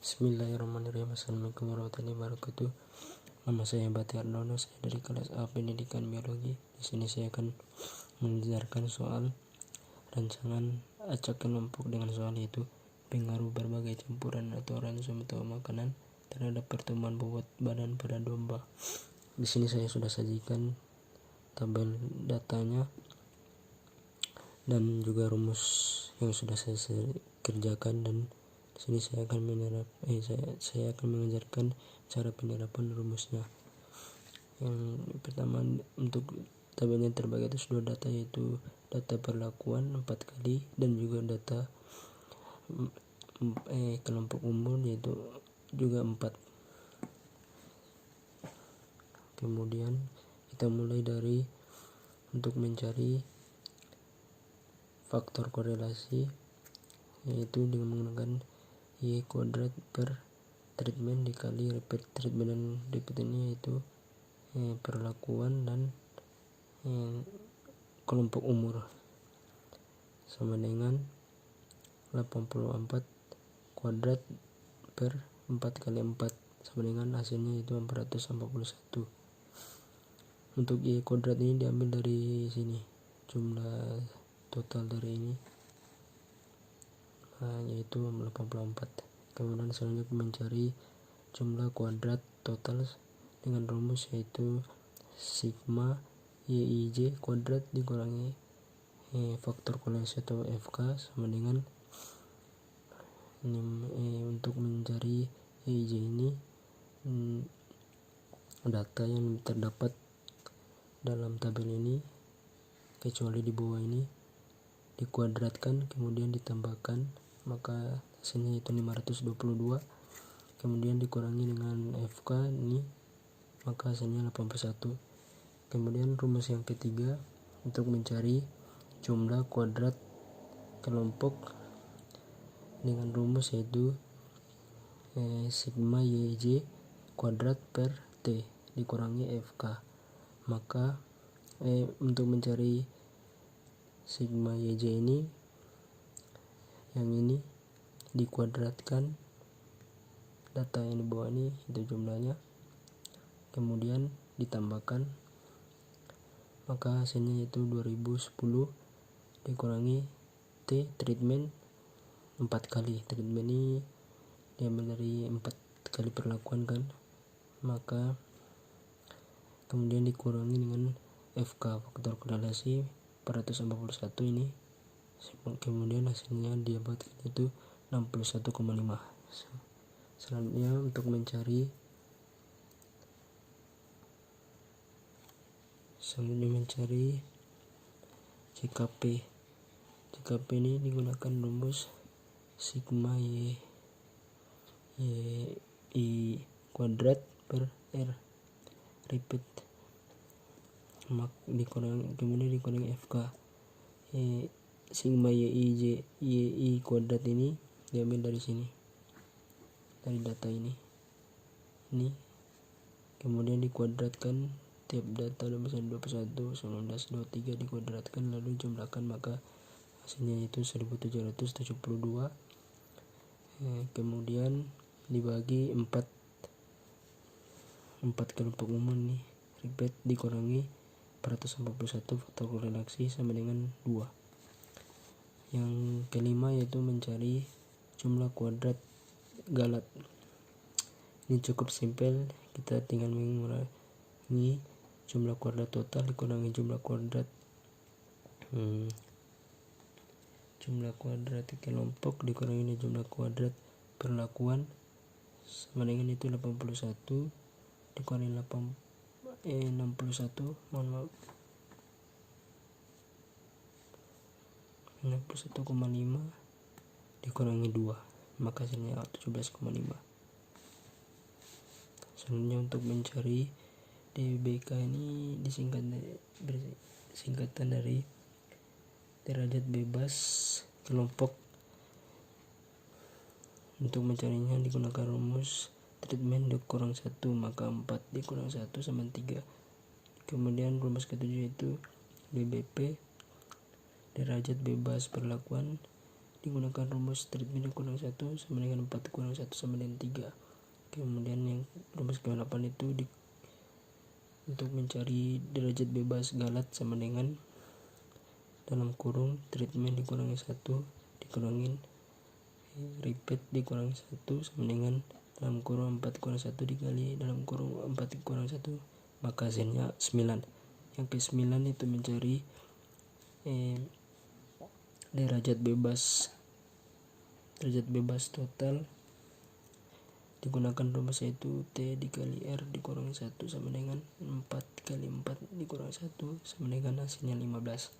Bismillahirrahmanirrahim. Assalamualaikum warahmatullahi wabarakatuh. Nama saya Bati Ardono, saya dari kelas A Pendidikan Biologi. Di sini saya akan menjelaskan soal rancangan acak kelompok dengan soal yaitu pengaruh berbagai campuran atau ransum atau makanan terhadap pertumbuhan bobot badan pada domba. Di sini saya sudah sajikan tabel datanya dan juga rumus yang sudah saya kerjakan, dan di sini saya akan mengajarkan cara penerapan rumusnya. Yang pertama, untuk tabelnya terbagi atas dua data, yaitu data perlakuan 4 kali dan juga data kelompok umur yaitu juga 4. Kemudian kita mulai dari untuk mencari faktor korelasi, yaitu dengan menggunakan Y kuadrat per treatment dikali repeat treatment, dan repeat ini yaitu perlakuan dan kelompok umur, sama dengan 84 kuadrat per 4 kali 4 sama dengan hasilnya yaitu 441. Untuk Y kuadrat ini diambil dari sini, jumlah total dari ini yaitu 84. Kemudian selanjutnya mencari jumlah kuadrat total dengan rumus yaitu sigma YIJ kuadrat dikurangi faktor korelasi atau FK sama dengan untuk mencari YIJ ini data yang terdapat dalam tabel ini kecuali di bawah ini dikuadratkan kemudian ditambahkan, maka hasilnya itu 522, kemudian dikurangi dengan FK ini, maka hasilnya 81. Kemudian rumus yang ketiga untuk mencari jumlah kuadrat kelompok dengan rumus yaitu sigma YJ kuadrat per T dikurangi FK. Maka untuk mencari sigma YJ ini, yang ini dikuadratkan data yang di bawah ini itu jumlahnya, kemudian ditambahkan, maka hasilnya itu 2010 dikurangi T treatment 4 kali. Treatment ini diambil dari 4 kali perlakuan kan, maka kemudian dikurangi dengan FK faktor korelasi 441 ini, kemudian hasilnya didapatkan itu 61,5. Selanjutnya untuk mencari CKP. CKP ini digunakan rumus sigma Y I kuadrat per R repeat kemudian dikurangi FK. Sigma YI kuadrat ini diambil dari sini, dari data ini, kemudian dikuadratkan tiap data 21, 19, 23 dikuadratkan lalu jumlahkan, maka hasilnya itu 1772. Kemudian dibagi 4 kelompok umur nih, repeat dikurangi 441 faktor korelasi sama dengan 2. Yang kelima yaitu mencari jumlah kuadrat galat. Ini cukup simpel, kita tinggal mengurangi jumlah kuadrat total dikurangi jumlah kuadrat kelompok dikurangi jumlah kuadrat perlakuan sama dengan itu 81 dikurangi 61 61,5 dikurangi 2, maka hasilnya 17,5. Selanjutnya untuk mencari DBK ini disingkatan dari derajat bebas kelompok. Untuk mencarinya digunakan rumus treatment dikurang 1, maka 4 dikurang 1 sama 3. Kemudian rumus ketujuh itu DBP derajat bebas perlakuan digunakan rumus treatment kurang 1 sama dengan 4 kurang 1 sama dengan 3. Kemudian yang rumus ke-8 itu untuk mencari derajat bebas galat sama dengan dalam kurung treatment dikurangi 1 dikurangin repeat dikurangi 1 sama dengan dalam kurung 4 kurang 1 dikali dalam kurung 4 kurang 1, maka hasilnya 9. Yang ke-9 itu mencari derajat bebas total digunakan rumus yaitu T dikali R dikurangi 1 sama dengan 4 kali 4 dikurangi 1 sama dengan hasilnya 15.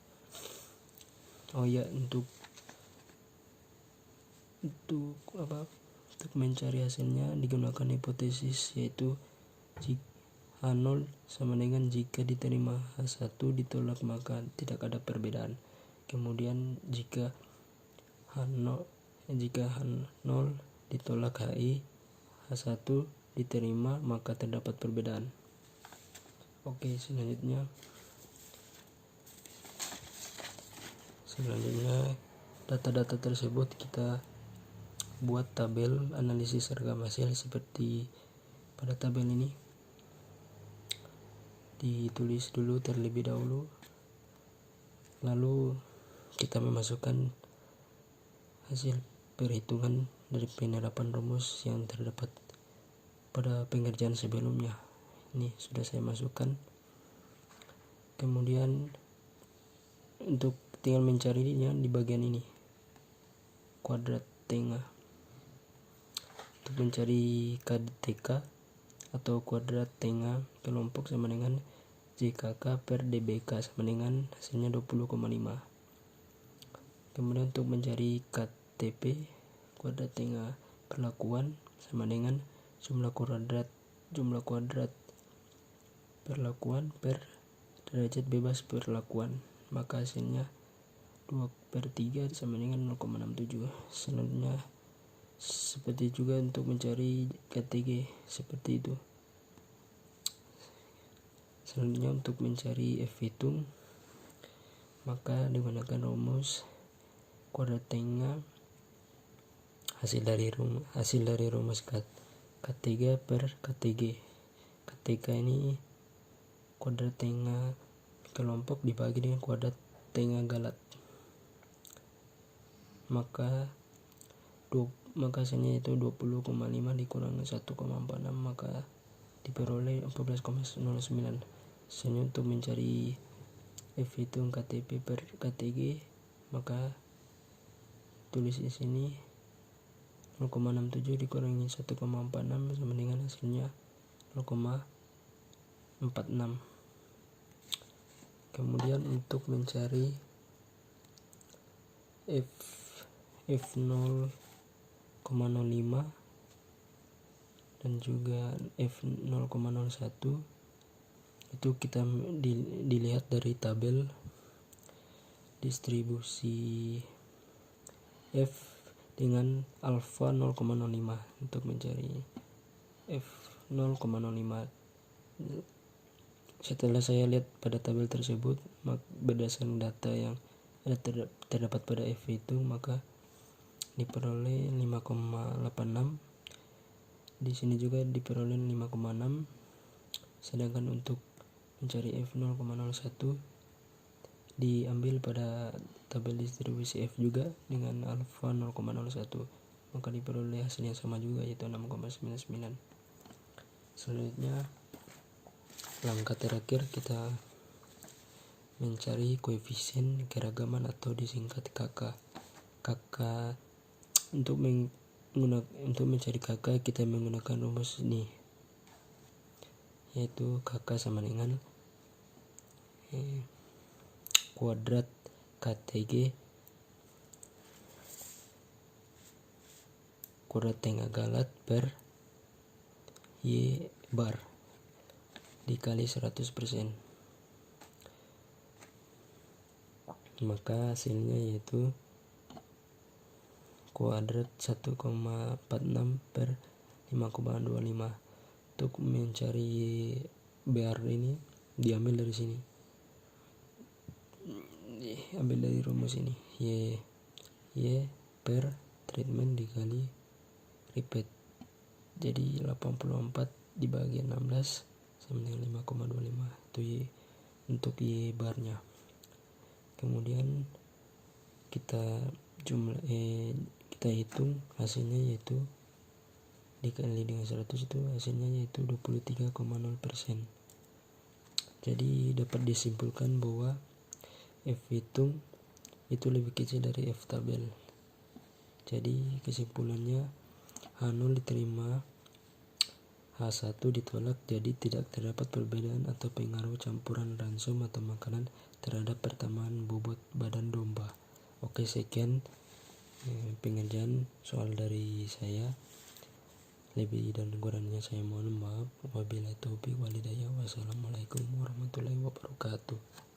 Oh ya, untuk mencari hasilnya digunakan hipotesis yaitu H0 sama dengan jika diterima H1 ditolak maka tidak ada perbedaan. Kemudian jika H0 ditolak HI, H1 diterima maka terdapat perbedaan. Oke, selanjutnya data-data tersebut kita buat tabel analisis seragam hasil seperti pada tabel ini. Ditulis dulu terlebih dahulu, lalu kita memasukkan hasil perhitungan dari penerapan rumus yang terdapat pada pengerjaan sebelumnya. Ini sudah saya masukkan. Kemudian untuk tinggal mencarinya di bagian ini, kuadrat tengah. Untuk mencari KTK atau kuadrat tengah kelompok sama dengan JKK per DBK sama dengan hasilnya 20,5. Kemudian untuk mencari KTP kuadrat tengah perlakuan sama dengan jumlah kuadrat perlakuan per derajat bebas perlakuan, maka hasilnya 2/3 sama dengan 0,67. Selanjutnya seperti juga untuk mencari KTG seperti itu. Selanjutnya untuk mencari F hitung maka digunakan rumus kuadrat tengah hasil dari rumus KTG per KTG. KTG ini kuadrat tengah kelompok dibagi dengan kuadrat tengah galat, maka hasilnya itu 20,5 dikurangi 1,46 maka diperoleh 14,09. Selanjutnya untuk mencari F hitung KTP per KTG maka tulis di sini 0,67 dikurangi 1,46 sama dengan hasilnya 0,46. Kemudian untuk mencari F0,05 dan juga F0,01 itu kita dilihat dari tabel distribusi F dengan alfa 0,05 untuk mencari F0,05. Setelah saya lihat pada tabel tersebut, berdasarkan data yang terdapat pada F itu maka diperoleh 5,86. Di sini juga diperoleh 5,6. Sedangkan untuk mencari F0,01 diambil pada tabel distribusi F juga dengan alfa 0,01 maka diperoleh hasil yang sama juga yaitu 6,99. Selanjutnya langkah terakhir kita mencari koefisien keragaman atau disingkat KK. Untuk mencari KK kita menggunakan rumus ini yaitu KK sama dengan kuadrat KTG kuadrat tengah galat per Y bar dikali 100%, maka hasilnya yaitu kuadrat 1,46 per 5,25. Untuk mencari BR ini diambil dari sini, ambil dari rumus ini Y per treatment dikali repeat. Jadi 84 dibagi 16 sama dengan 5,25 itu Y untuk Y barnya. Kemudian kita hitung hasilnya, yaitu dikali dengan 100 itu hasilnya yaitu 23,0%. Jadi dapat disimpulkan bahwa F hitung itu lebih kecil dari F tabel. Jadi kesimpulannya H0 diterima, H1 ditolak, jadi tidak terdapat perbedaan atau pengaruh campuran ransum atau makanan terhadap pertambahan bobot badan domba. Oke, sekian pengerjaan soal dari saya. Lebih dan kurangnya saya mohon maaf. Wabillahi taufiq walhidayah. Wassalamualaikum warahmatullahi wabarakatuh.